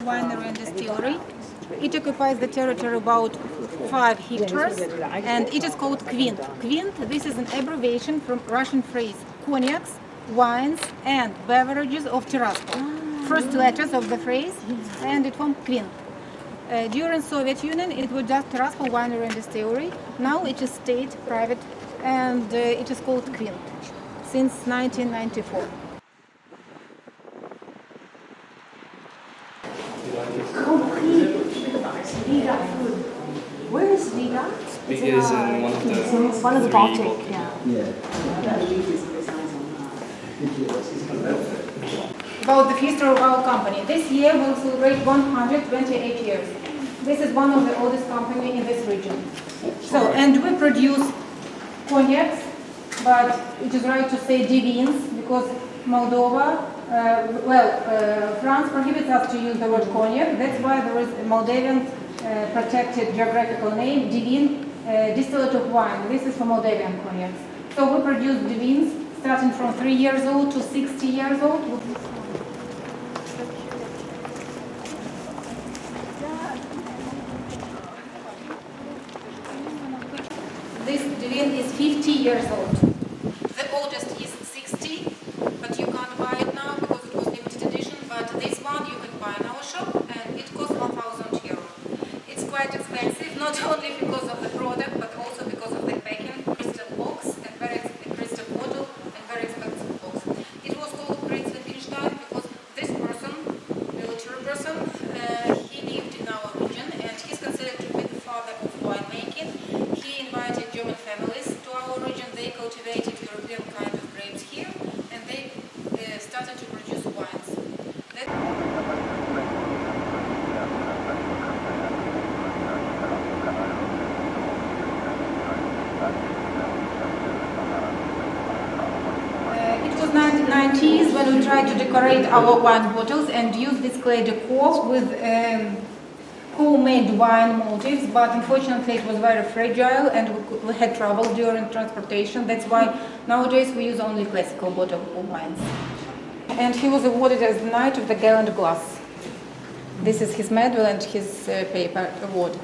Winery and distillery. It occupies the territory about 5 hectares, and it is called Kvint. Kvint, this is an abbreviation from Russian phrase cognacs, wines, and beverages of Tiraspol. First letters of the phrase, and it formed Kvint. During Soviet Union, it was just Tiraspol Winery and Distillery. Now it is state, private, and it is called Kvint since 1994. Where is Riga? It is in one of the Baltic. About the history of our company. This year we'll celebrate 128 years. This is one of the oldest companies in this region. So, and we produce cognacs, but it is right to say divines because Moldova, France prohibits us to use the word cognac. That's why there is a Moldavian protected geographical name, divine, distillate of wine. This is for Moldavian cognacs. So we produce divines starting from 3 years old to 60 years old. This divine is 50 years old. The oldest is 60, but you can't buy it now because it was limited edition. But this one you can buy in our shop, and it costs 1,000 euro. It's quite expensive, not only because of the product, but also because of the packing. Crystal box and very crystal bottle and very expensive box. It was called Pridnestrovie because this person, military person, he lived in our region, and he's considered to be the father of winemaking. He invited German families to our region. They cultivated European kind of grapes here, and they started to produce wines. It was 1990s when we tried to decorate our wine bottles and use this clay decor with homemade wine motifs, but unfortunately it was very fragile and we had trouble during transportation. That's why nowadays we use only classical bottle of wines. And he was awarded as the Knight of the Gallant Glass. This is his medal and his paper award.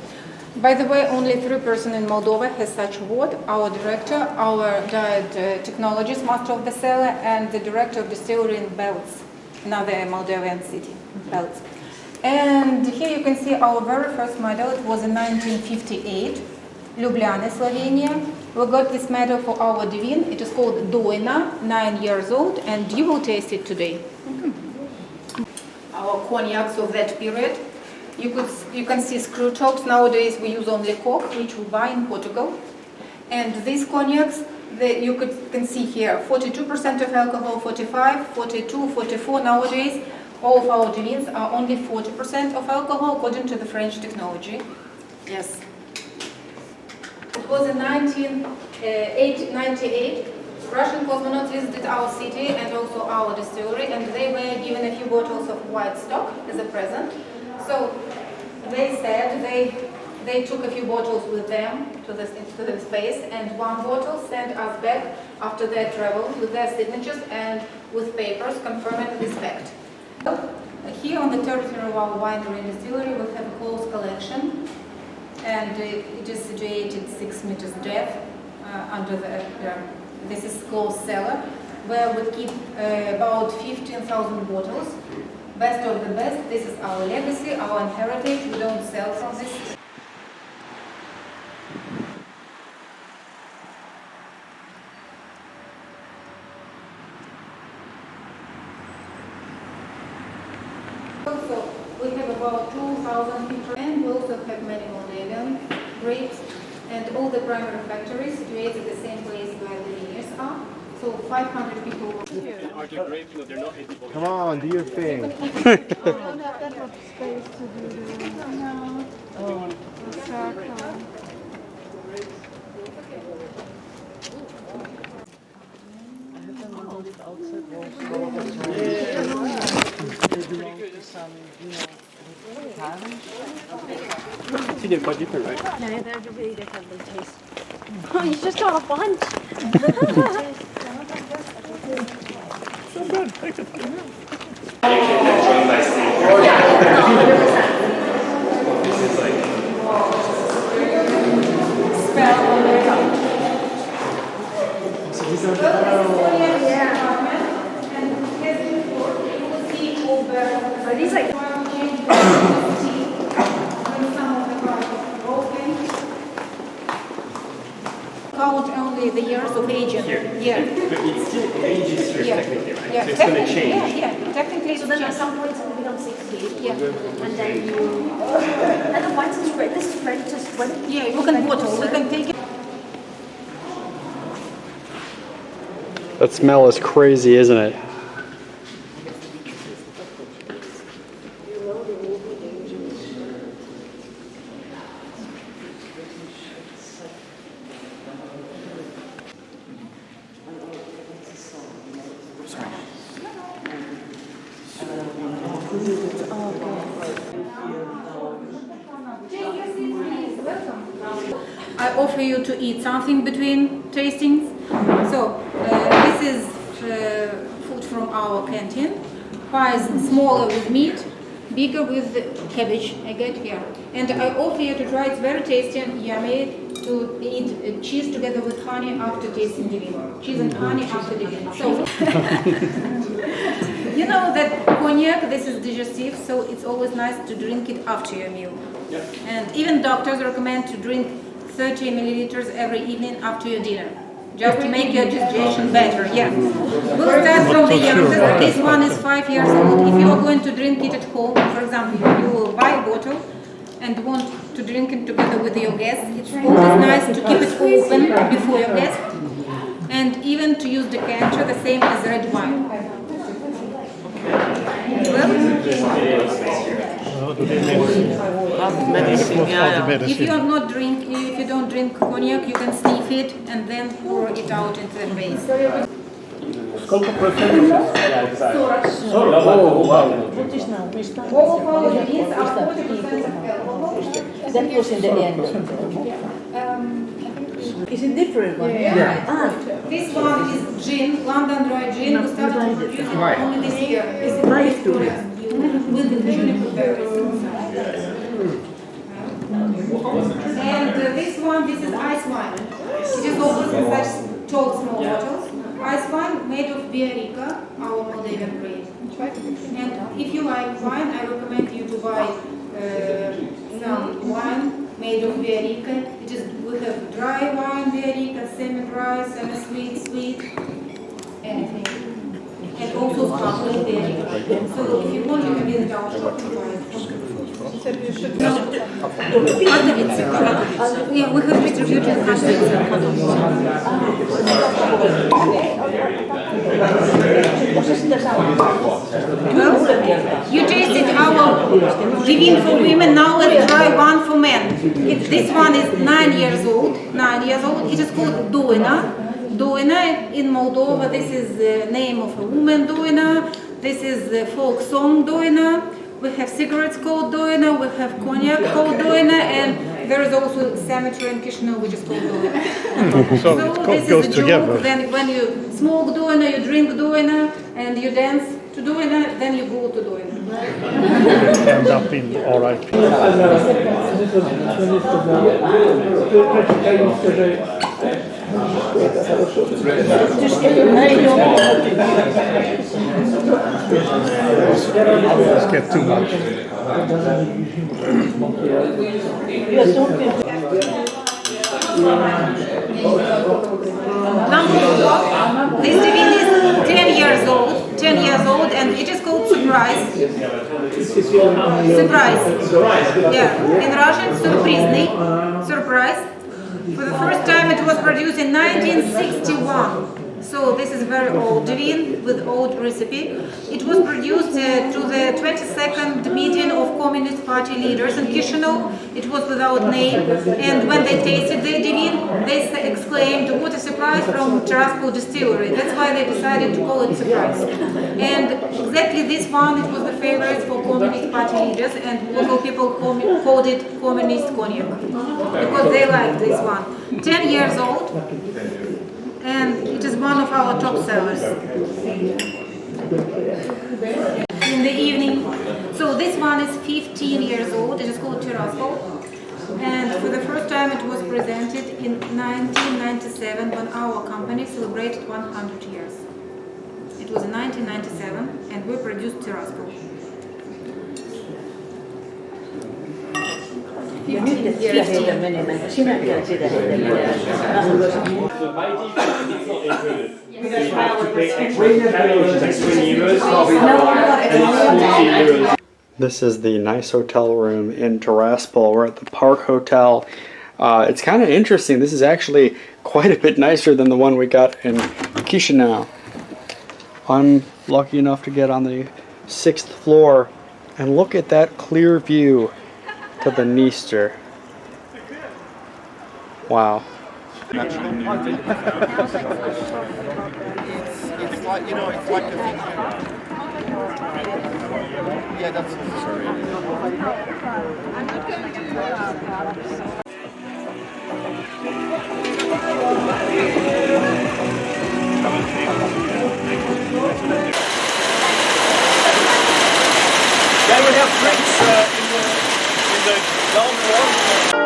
By the way, only 3% in Moldova has such award. Our director, our diet technologist, master of the cellar, and the director of distillery in Belts, another Moldovan city, Belts. And here you can see our very first medal. It was in 1958, Ljubljana, Slovenia. We got this medal for our divine. It is called Doina, 9 years old, and you will taste it today. Our cognacs of that period. You can see screw tops. Nowadays we use only cork, which we buy in Portugal. And these cognacs, you can see here, 42% of alcohol, 45, 42, 44 nowadays. All of our divines are only 40% of alcohol according to the French technology. Yes. It was in 1998. Russian cosmonauts visited our city and also our distillery, and they were given a few bottles of white stock as a present. So they said they took a few bottles with them to the space, and one bottle sent us back after their travel with their signatures and with papers confirming this fact. Here on the territory of our winery and distillery we have a closed collection, and it is situated 6 meters depth under this is closed cellar, where we keep about 15,000 bottles. Best of the best. This is our legacy, our heritage. We don't sell from this. Also, we have about 2,000 people, and we also have many Moldavian grapes, and all the primary factories situated at the same place where the vineyards are. So 500 people. Are they grapes? No, they're not edible. Come on, do your thing. I don't have that much space to do this. No. Oh. See, they're quite different, right? No, they're really different in taste. Oh, you just got a bunch. So good. and you can see when some of the cards are broken. Count only the years of aging. Here. Yeah. But it's still ages here Yeah. technically, right? Yeah. So it's going to Technically, change. Yeah. Technically, So then at some point it's going to become 60. Yeah. And then you... And then once it's ready, this is ready to... When Yeah, you can bottle. We can take it. That smell is crazy, isn't it? I offer you to eat something between tastings. So this is food from our canteen. Pies smaller with meat, bigger with cabbage. I get here, and I offer you to try. It's very tasty and yummy to eat cheese together with honey after tasting divine. Cheese and honey after divine. So you know that cognac. This is digestive, so it's always nice to drink it after your meal. And even doctors recommend to drink 30 milliliters every evening after your dinner, just to make your digestion better. Yeah. We'll start from the youngest. This one is 5 years old. If you are going to drink it at home, for example, you will buy a bottle and want to drink it together with your guests, it's always nice to keep it open before your guest, and even to use decanter, the same as red wine. If you are not if you don't drink cognac, you can sniff it and then pour it out into the face. Сколько процентов? All of our drinks are 40% alcohol. That was in the end. Is it different one? This one is gin, London dry gin. We started to produce it only this year. It's Nice to with the juniper berries. And this one, this is ice wine. It is also in such tall small bottles. Ice wine made of Biarica, our Moldavian grain. And if you like wine, I recommend you to buy some wine made of Biarica. We have dry wine Biarica, semi-dry, semi-sweet, sweet, anything. And also sparkling Biarica. So if you want, you can visit our shop and buy it. Yeah, we have distributed you tasted our divine for women, now let's try one for men. This one is 9 years old. 9 years old. It is called Doina. Doina in Moldova, this is the name of a woman, Doina. This is the folk song, Doina. We have cigarettes called Doina, we have cognac called Doina, and there is also cemetery in Chisinau which is called Doina. So this it goes is a together. joke. Then when you smoke Doina, you drink Doina, and you dance to Doina, then you go to Doina. End up in RIP. Let's get too much. Number 4, this divine is 10 years old. 10 years old, and it is called surprise. Surprise. Yeah, in Russian, surprizny. Surprise. For the first time, it was produced in 1961. So this is very old divine with old recipe. It was produced to the 22nd meeting of Communist Party leaders in Chisinau. It was without name, and when they tasted the divine, they exclaimed, "What a surprise!" from Tiraspol distillery. That's why they decided to call it surprise. And exactly this one, it was the favorite for Communist Party leaders, and local people called it Communist cognac because they liked this one. 10 years old. And it is one of our top sellers in the evening. So this one is 15 years old. It is called Tiraspol. And for the first time it was presented in 1997 when our company celebrated 100 years. It was in 1997 and we produced Tiraspol. Ja nyt sitä heitä menemään. Sinäkään sitä heitä menemään. So by default, it's not included. So you have to pay extra which is like 20 euros, and it's 40 euros. This is the nice hotel room in Tiraspol. We're at the Park Hotel. It's kind of interesting. This is actually quite a bit nicer than the one we got in Chisinau. I'm lucky enough to get on the 6th floor, and look at that clear view to the Dniester. Wow. It's like, you know, it's like a thing. Yeah, that's sorry. Then we have drinks in the down floor.